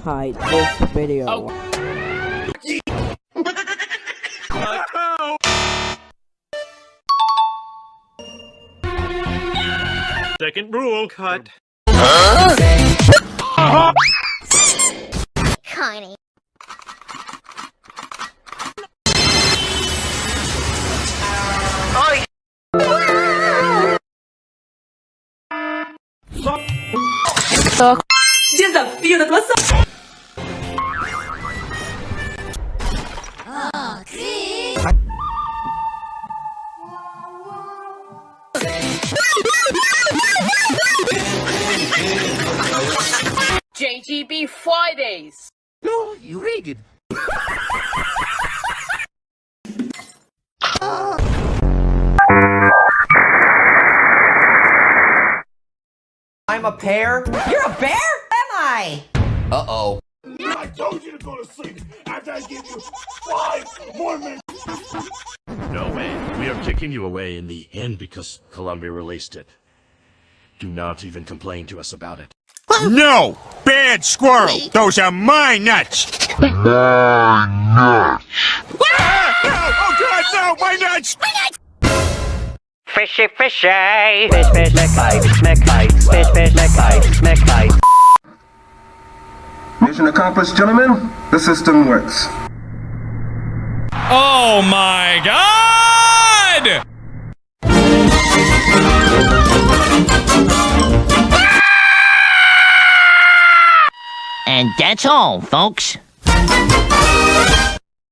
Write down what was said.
hide this video. Oh. Second rule, cut. Connie. Desafio da atuação. JGB Fridays! No, you hated. I'm a pear. You're a bear? Am I? Uh-oh. I told you to go to sleep after I give you 5 more minutes. No way. We are kicking you away in the end because Columbia released it. Do not even complain to us about it. No! Bad squirrel! Those are my nuts! My nuts! Ah! No! Oh God, no! My nuts! Fishy, fishy. Fish, fish, McFly, McFly. Fish, fish, McFly, McFly. Mission accomplished, gentlemen. The system works. Oh my God! And that's all, folks.